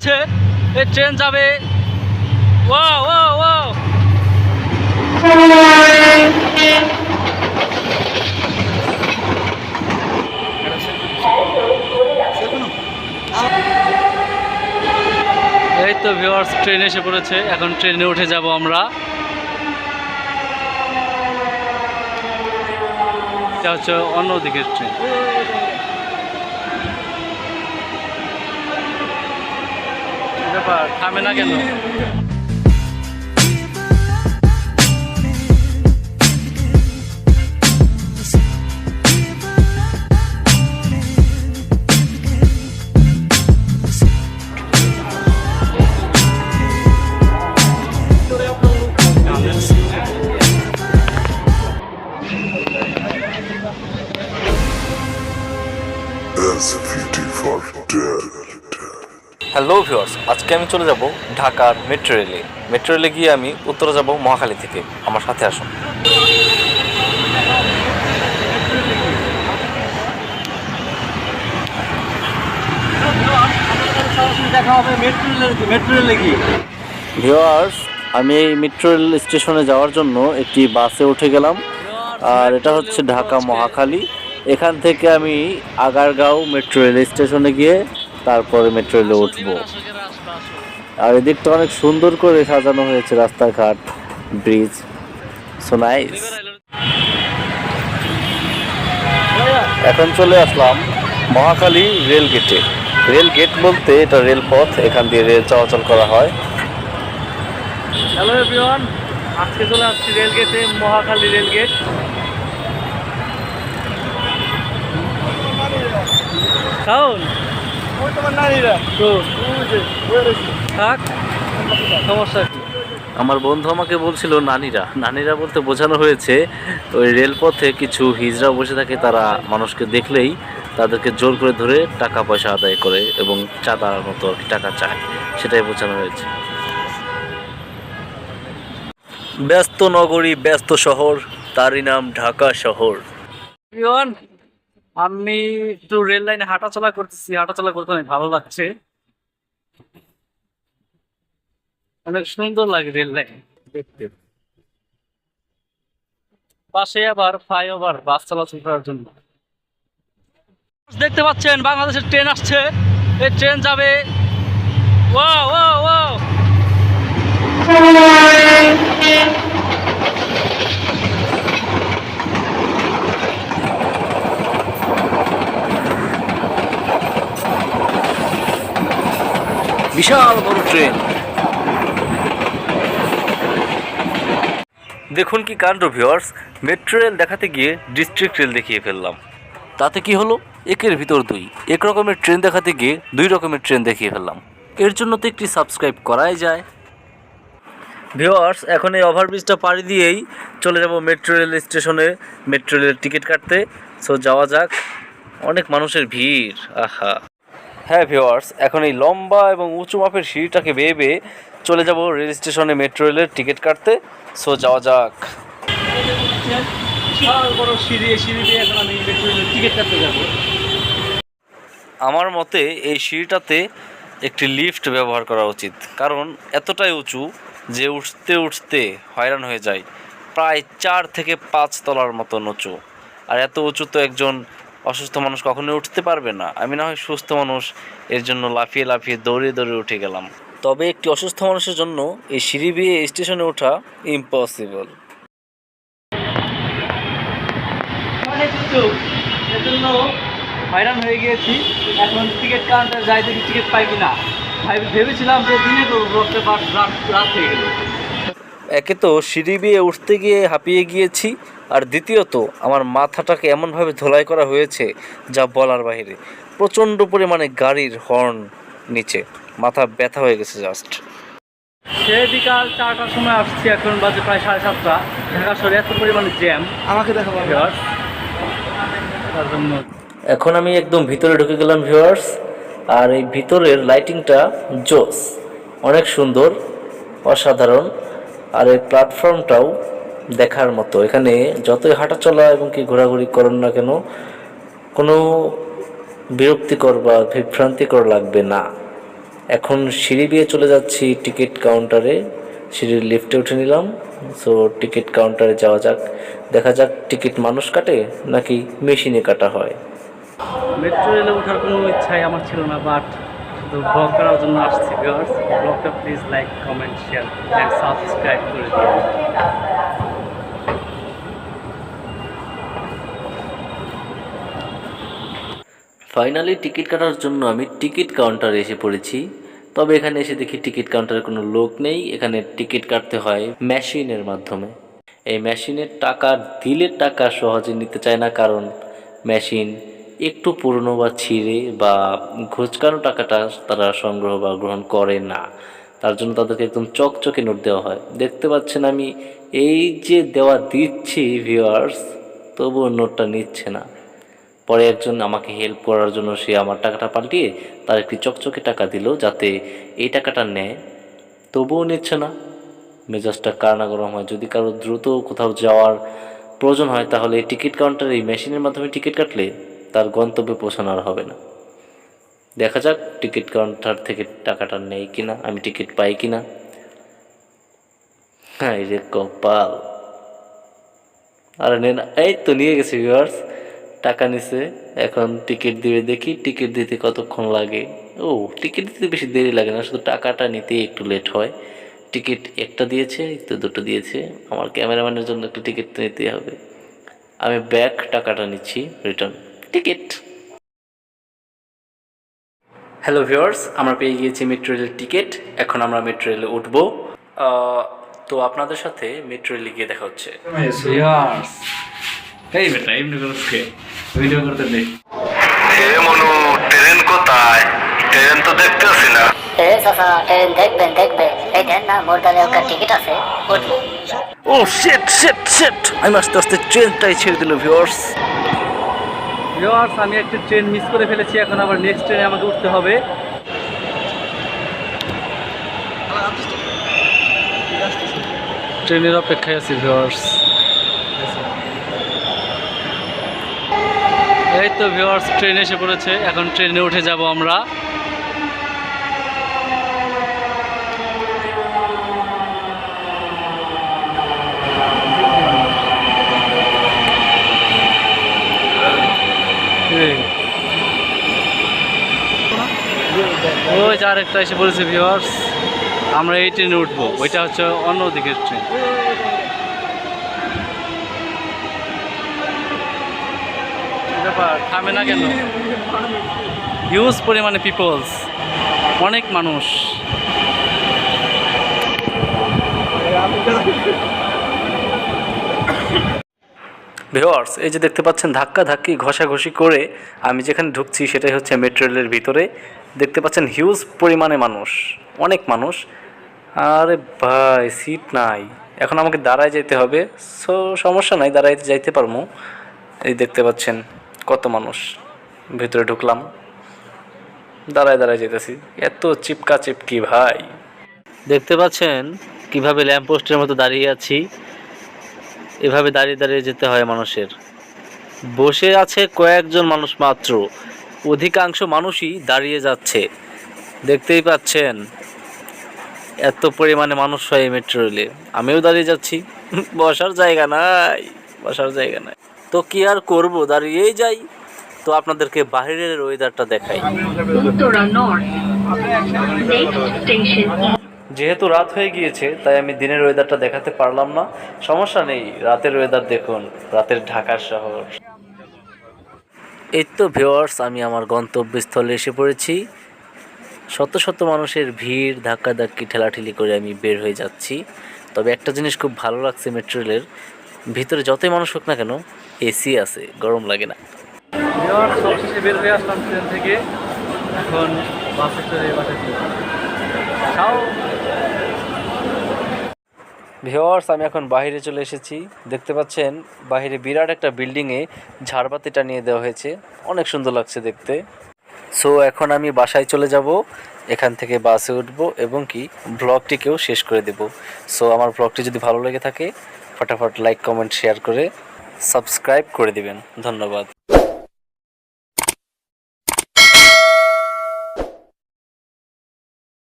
আসছে, এই ট্রেন যাবে। ওয়াও ওয়াও ওয়াও, এই তো ভিউয়ার্স ট্রেন এসে পড়েছে। এখন ট্রেনে উঠে যাব আমরা। এটা হচ্ছে অন্যদিকের ট্রেন। ব্যাপার থামে না কেন? হ্যালো ভিউয়ার্স, আজকে আমি চলে যাব ঢাকার মেট্রো রেলে। মেট্রো রেলে গিয়ে আমি উত্তরে যাব মহাখালী থেকে। আমার সাথে আসুন। দেখা হবে মেট্রো রেলে গিয়ে। ভিউয়ার্স, আমি এই মেট্রো রেল স্টেশনে যাওয়ার জন্য একটি বাসে উঠে গেলাম। আর এটা হচ্ছে ঢাকা মহাখালী। এখান থেকে আমি আগারগাঁও মেট্রো রেল স্টেশনে গিয়ে তারপরে মেট্রো রেলে উঠবো। আর এদিকটা অনেক সুন্দর করে সাজানো হয়েছে, রাস্তাঘাট, ব্রিজ, সো নাইস। এখন চলে আসলাম মহাখালী রেল গেটে। রেল গেট বলতে এটা রেলপথ, এখান দিয়ে রেল চলাচল করা হয়। হ্যালো এভরিওয়ান, আজকে চলে আসছি রেল গেটে, মহাখালী রেল গেট। কারণ থাক, সমস্যা কি? আমার বন্ধু আমাকে বলছিল নানীরা নানীরা বলতে বোঝানো হয়েছে ওই রেলপথে কিছু হিজড়া বসে থাকে, তারা মানুষকে দেখলেই তাদেরকে জোর করে ধরে টাকা পয়সা আদায় করে এবং চাঁদার মতো আর কি টাকা চায়, সেটাই বোঝানো হয়েছে। ব্যস্ত নগরী, ব্যস্ত শহর, তারই নাম ঢাকা শহর। এভরিওয়ান, আমি একটু রেল লাইনে হাঁটাচলা করতেছি। হাঁটাচলা করতে অনেক ভালো লাগছে, অনেক সুন্দর লাগে রেল লাইন দেখতে। পাশে আবার ফ্লাইওভার, বাস চলাচল করার জন্য। দেখতে পাচ্ছেন বাংলাদেশের ট্রেন আসছে, এই ট্রেন যাবে। ওয়াও ওয়াও ওয়াও, বিশাল বড় ট্রেন, দেখুন কি কাণ্ড ভিউয়ার্স। মেট্রো রেল দেখাতে গিয়ে ডিস্ট্রিক্ট রেল দেখিয়ে ফেললাম। তাতে কি হলো, একের ভিতর দুই। এক রকমের ট্রেন দেখাতে গিয়ে দুই রকমের ট্রেন দেখিয়ে ফেললাম। এর জন্য তো একটি সাবস্ক্রাইব করাই যায়। ভিউয়ার্স, এখন এই ওভারব্রিজটা পাড়ি দিয়েই চলে যাব মেট্রো রেল স্টেশনে মেট্রো রেলের টিকিট কাটতে। সো যাওয়া যাক। অনেক মানুষের ভিড়, আহা। হ্যাঁ ভিউয়ার্স, এখন এই লম্বা এবং উঁচু মাপের সিঁড়িটাকে বেয়ে বেয়ে চলে যাব রেল স্টেশনে মেট্রো রেলের টিকিট কাটতে। সো যাওয়া যাক। বিশাল বড় সিঁড়ি, সিঁড়ি দিয়ে এখন আমি মেট্রো রেলের টিকিট কাটতে যাবো। আমার মতে এই সিঁড়িটাতে একটি লিফট ব্যবহার করা উচিত, কারণ এতটাই উঁচু যে উঠতে উঠতে হয়রান হয়ে যায়। প্রায় 4 থেকে 5 তলার মতো উঁচু। আর এত উঁচু তো একজন অসুস্থ মানুষ কখনোই উঠতে পারবে না। আমি না হয় সুস্থ মানুষ, এর জন্য লাফিয়ে লাফিয়ে দৌড়িয়ে দৌড়িয়ে উঠে গেলাম। তবে একটি অসুস্থ মানুষের জন্য এই সিঁড়ি বেয়ে স্টেশনে ওঠা ইম্পসিবল। এজন্য হয়রান হয়ে গিয়েছি। এখন টিকিট কাউন্টার যাই, দেখি টিকিট পাই কিনা। ভেবেছিলাম যে দিনে করবো, রাত হয়ে গেল। একে তো সিঁড়ি বেয়ে উঠতে গিয়ে হাঁপিয়ে গিয়েছি, আর দ্বিতীয়ত আমার মাথাটাকে এমনভাবে ধোলাই করা হয়েছে যা বলার বাইরে। প্রচণ্ড পরিমাণে গাড়ির হর্ন নিচে, মাথা ব্যথা হয়ে গেছে জাস্ট। সে বিকাল 4টার সময় আসছি, এখন বাজে প্রায় 7:30। ঢাকা শহরে এত পরিমাণে জ্যাম, আমাকে দেখাবো তার জন্য। এখন আমি একদম ভিতরে ঢুকে গেলাম ভিউয়ার্স। আর এই ভিতরের লাইটিংটা জোস, অনেক সুন্দর, অসাধারণ। আর এই প্ল্যাটফর্মটাও দেখার মতো। এখানে যতই হাঁটা চলা এবং কি ঘোরাঘুরি করেন না কেন, কোনো বিরক্তিকর বা বিভ্রান্তিকর লাগবে না। এখন সিঁড়ি দিয়ে চলে যাচ্ছি টিকিট কাউন্টারে। সিঁড়ির লিফটে উঠে নিলাম। সো টিকিট কাউন্টারে যাওয়া যাক, দেখা যাক টিকিট মানুষ কাটে নাকি মেশিনে কাটা হয়। মেট্রো রেলে ওঠার কোনো ইচ্ছাই আমার ছিল না, বাট শুধু ব্লগ করার জন্য আসছি ভিউয়ার্স। ব্লগটা please like, comment, share and subscribe করে দিন। ফাইনালি টিকিট কাটার জন্য আমি টিকিট কাউন্টারে এসে পড়েছি। তবে এখানে এসে দেখি টিকিট কাউন্টারে কোনো লোক নেই। এখানে টিকিট কাটতে হয় মেশিনের মাধ্যমে। এই মেশিনের টাকা দিলে টাকা সহজে নিতে চায় না, কারণ মেশিন একটু পুরনো বা ছিঁড়ে বা ঘুচকানো টাকাটা তারা সংগ্রহ বা গ্রহণ করে না। তার জন্য তাদেরকে একদম চকচকে নোট দেওয়া হয়। দেখতে পাচ্ছেন আমি এই যে দেওয়া দিচ্ছি ভিউয়ার্স, তবুও নোটটা নিচ্ছে না। পরে একজন আমাকে হেল্প করার জন্য সে আমার টাকাটা পাল্টিয়ে তার একটি চকচকে টাকা দিল যাতে এই টাকাটা নেয়, তবুও নিচ্ছে না। মেজাজটা কার গরম হয়। যদি কারো দ্রুত কোথাও যাওয়ার প্রয়োজন হয় তাহলে এই টিকিট কাউন্টারে এই মেশিনের মাধ্যমে টিকিট কাটলে তার গন্তব্যে পৌঁছানো আর হবে না। দেখা যাক টিকিট কাউন্টার থেকে টাকাটা নেই কিনা, আমি টিকিট পাই কিনা। হ্যাঁ, এই যে কপাল। আরে নেন, এই তো নিয়ে গেছে ভিউয়ার্স, টাকা নিছে। এখন টিকিট দিবে, দেখি টিকিট দিতে কতক্ষণ লাগে। ও, টিকিট দিতে বেশি দেরি লাগে না, শুধু টাকাটা নিতেই একটু লেট হয়। টিকিট একটা দিয়েছে, তো দুটো দিয়েছে। আমার ক্যামেরাম্যানের জন্য একটু টিকিট নিতে হবে। আমি ব্যাক টাকাটা নিচ্ছি, রিটার্ন টিকিট। হ্যালো ভিউয়ার্স, আমরা পেয়ে গিয়েছি মেট্রো রেলের টিকিট। এখন আমরা মেট্রো রেলে উঠবো। তো আপনাদের সাথে মেট্রো রেলে গিয়ে দেখা হচ্ছে। ভিউয়ার্স, এই বেটা এমনি করে ভিডিও করতে দে। এ মনু, ট্রেন কোথায়? ট্রেন তো দেখতেছি না। এ চাচা, ট্রেন দেখবেন এই দেন না, মোর কাছে একটা টিকিট আছে, উঠবো। ও শিট শিট শিট, আমি আস্তে আস্তে ট্রেনটাই ছেড়ে দিল ভিউয়ার্স। ভিউয়ার্স, আমি একটা ট্রেন মিস করে ফেলেছি। এখন আবার নেক্সট ট্রেনে আমাকে উঠতে হবে। ট্রেনের অপেক্ষায় আছি ভিউয়ার্স। এই তো ভিউয়ার্স, ট্রেন এসে পড়েছে। এখন ট্রেনে উঠে যাব আমরা। ওই যে আরেকটা এসে পড়েছে ভিউয়ার্স। আমরা এই ট্রেনে উঠবো, ওইটা হচ্ছে অন্য দিকের ট্রেন। ব্যাপার থামে না কেন? হিউজ পরিমাণে পিপলস, অনেক মানুষ। ভিউয়ার্স, এই যে দেখতে পাচ্ছেন ধাক্কা ধাক্কি ঘষাঘষি করে আমি যেখানে ঢুকছি সেটাই হচ্ছে মেট্রো রেলের ভিতরে। দেখতে পাচ্ছেন হিউজ পরিমাণে মানুষ, অনেক মানুষ। আরে ভাই, সিট নাই, এখন আমাকে দাঁড়ায় যেতে হবে। সো সমস্যা নাই, দাঁড়াইতে যাইতে পারবো। এই দেখতে পাচ্ছেন কত মানুষ। ভিতরে ঢুকলাম, দাঁড়ায় দাঁড়ায় যেতেছি। এত চিপকা চিপকি ভাই। দেখতে পাচ্ছেন কিভাবে ল্যাম্পপোস্টের মতো দাঁড়িয়ে আছি। এভাবে দাঁড়িয়ে দাঁড়িয়ে যেতে হয় মানুষের। বসে আছে কয়েকজন মানুষ মাত্র, অধিকাংশ মানুষই দাঁড়িয়ে যাচ্ছে। দেখতেই পাচ্ছেন এত পরিমাণে মানুষ হয় এই মেট্রো রেলে। আমিও দাঁড়িয়ে যাচ্ছি, বসার জায়গা নাই, বসার জায়গা নাই। তো কি আর করব, দাঁড়িয়েই যাই। তো আপনাদেরকে বাইরের ওয়েদারটা দেখাই। Uttora North. Next station. যেহেতু রাত হয়ে গিয়েছে তাই আমি দিনের ওয়েদারটা দেখাতে পারলাম না। সমস্যা নেই, রাতের ওয়েদার দেখুন, রাতের ঢাকার শহর। এই তো ভিউয়ার্স, আমি আমার গন্তব্যস্থলে এসে পড়েছি। শত শত মানুষের ভিড়, ধাক্কাধাক্কি ঠেলাঠেলি করে আমি বের হয়ে যাচ্ছি। তবে একটা জিনিস খুব ভালো লাগছে, মেট্রো রেলের ভিতরে যতই মানুষ হোক না কেন এসি আছে, গরম লাগে না। ভিউয়ার্স, সবশেষে বের হয়ে আসলাম ট্রেন থেকে। এখন বাসে চড়ে বাসায় চলে যাও। ভিউয়ার্স, আমি এখন বাইরে চলে এসেছি। দেখতে পাচ্ছেন বাইরে বিরাট একটা বিল্ডিংয়ে ঝাড়বাতি টানিয়ে দেওয়া হয়েছে, অনেক সুন্দর লাগছে দেখতে। সো এখন আমি বাসায় চলে যাব, এখান থেকে বাসে উঠবো এবং কি ব্লগটিকেও শেষ করে দেব। সো আমার ব্লগটি যদি ভালো লেগে থাকে ফটাফট লাইক, কমেন্ট, শেয়ার করে সাবস্ক্রাইব করে দিবেন। ধন্যবাদ।